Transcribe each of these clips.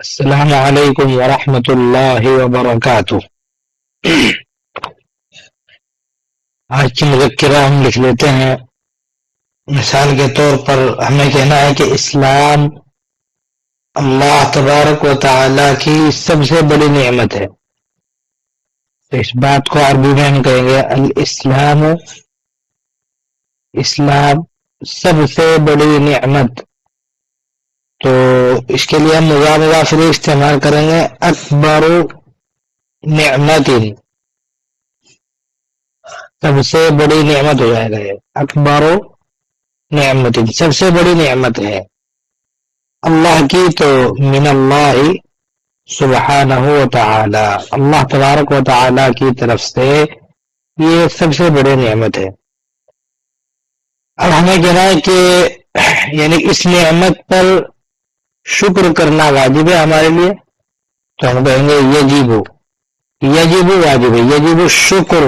السلام علیکم ورحمۃ اللہ وبرکاتہ۔ آج کی مذکرہ ہم لکھ لیتے ہیں۔ مثال کے طور پر ہمیں کہنا ہے کہ اسلام اللہ تبارک و تعالی کی سب سے بڑی نعمت ہے۔ تو اس بات کو عربی میں ہم کہیں گے الاسلام، اسلام سب سے بڑی نعمت۔ تو اس کے لیے ہم مضاف استعمال کریں گے اکبر نعمت، سب سے بڑی نعمت ہو جائے گا یہ اکبر نعمت، سب سے بڑی نعمت ہے اللہ کی۔ تو من اللہ سبحانہ و تعالی، اللہ تبارک و تعالی کی طرف سے یہ سب سے بڑی نعمت ہے۔ اب ہمیں کہنا ہے کہ یعنی اس نعمت پر شکر کرنا واجب ہے ہمارے لیے، تو ہم کہیں گے یجب واجب ہے، یجب الشکر،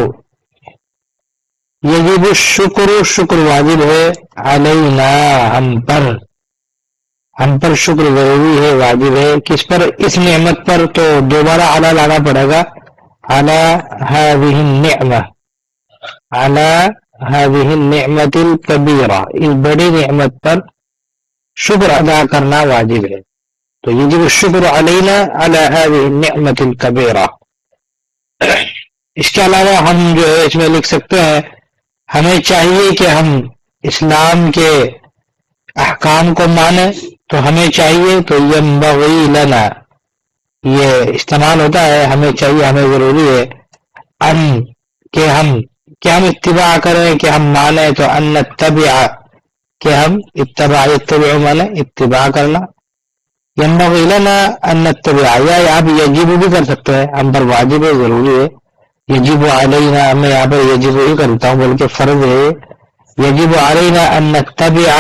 یجب الشکر، شکر واجب ہے، علینا ہم پر شکر ضروری ہے، واجب ہے۔ کس پر؟ اس نعمت پر۔ تو دوبارہ علی لانا پڑے گا، علی هذه النعمہ، علی هذه النعمت الکبیرہ، اس بڑی نعمت پر شکر ادا کرنا واجب ہے۔ تو یجب الشکر علینا علی هذه النعمت الکبیرہ۔ اس کے علاوہ ہم جو ہے اس میں لکھ سکتے ہیں، ہمیں چاہیے کہ ہم اسلام کے احکام کو مانیں، تو ہمیں چاہیے، تو ینبغی لنا یہ استعمال ہوتا ہے، ہمیں چاہیے، ہمیں ضروری ہے ان کہ ہم اتباع کریں، کہ ہم مانیں، تو ان نتبع کہ ہم اتباع مانیں اتباع کرنا، ینبغی لنا ان نتبع، یا آپ یجب بھی کر سکتے ہیں، ہم پر واجب ہے، ضروری ہے، یجب علینا، میں یہاں پر یجب ہی کرتا ہوں بلکہ فرض ہے، یجب علینا ان نتبع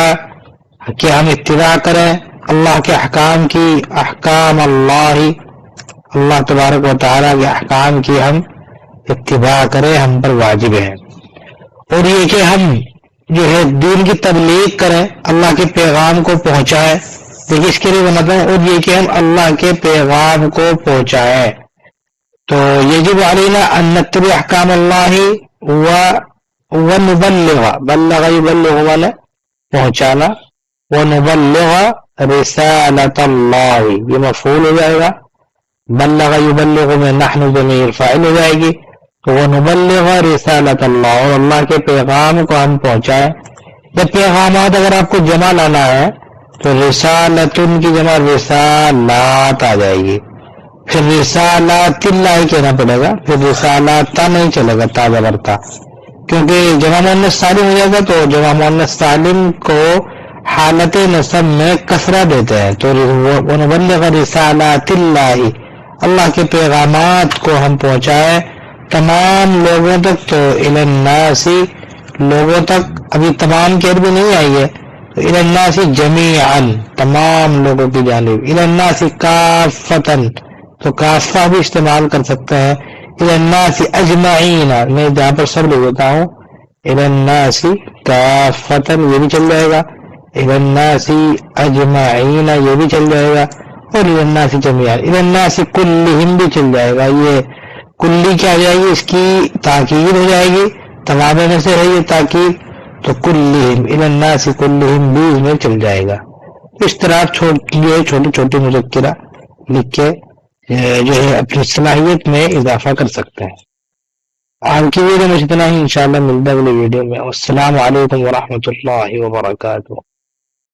کہ ہم اتباع کریں اللہ کے احکام کی، احکام اللہ تبارک و تعالیٰ کے احکام کی ہم اتباع کریں، ہم پر واجب ہے۔ اور یہ کہ ہم جو ہے دین کی تبلیغ کریں، اللہ کے پیغام کو پہنچائیں، لیکن اس کے لیے مطلب، اور یہ کہ ہم اللہ کے پیغام کو پہنچائیں۔ تو یجب علینا ان نتبع احکام اللہ ونبلغ، بلغ یبلغ والا پہنچانا، ونبلغ رسالت اللہ، یہ مفعول ہو جائے گا، بلغ یبلغ میں نحن ضمیر فاعل ہو جائے گی، تو ونبلغ رسالت اللہ، اور اللہ کے پیغام کو ہم پہنچائیں۔ جب پیغامات اگر آپ کو جمع لانا ہے تو رسالتن کی جمع رسالات آ جائے گی، پھر رسالات اللہ کہنا پڑے گا، پھر رسالات نہیں چلے گا تا برتا، کیونکہ جمع مؤنث سالم ہو جائے گا، تو جمع مؤنث سالم کو حالت نصب میں کسرہ دیتے ہیں، تو ونبلغ رسالات اللہ، اللہ کے پیغامات کو ہم پہنچائیں تمام لوگوں تک، تو الی الناس لوگوں تک، ابھی تمام کے عربی نہیں آئی ہے، تو الی الناس جمیعا تمام لوگوں کی جانب، الی الناس کافتا تو کافہ بھی استعمال کر سکتے ہیں، الی الناس اجمعین، میں جہاں پر سب لکھ دیتا ہوں الی الناس کافتا یہ بھی چل جائے گا، الی الناس اجمعین یہ بھی چل جائے گا، اور الی الناس جمیعا، الی الناس کلہم بھی چل جائے گا۔ یہ کلی کیا ہو جائے گی؟ اس کی تاکید ہو جائے گی، تمام میں سے ہے یہ تاکید، تو کلہم، الی الناس کلہم بھی اس میں چل جائے گا۔ اس طرح چھوٹی چھوٹی مذکرہ لکھ کے جو ہے اپنی صلاحیت میں اضافہ کر سکتے ہیں۔ آج کی ویڈیو میں اتنا ہی، انشاءاللہ ملتا ہے اگلی ویڈیو میں۔ السلام علیکم ورحمۃ اللہ وبرکاتہ۔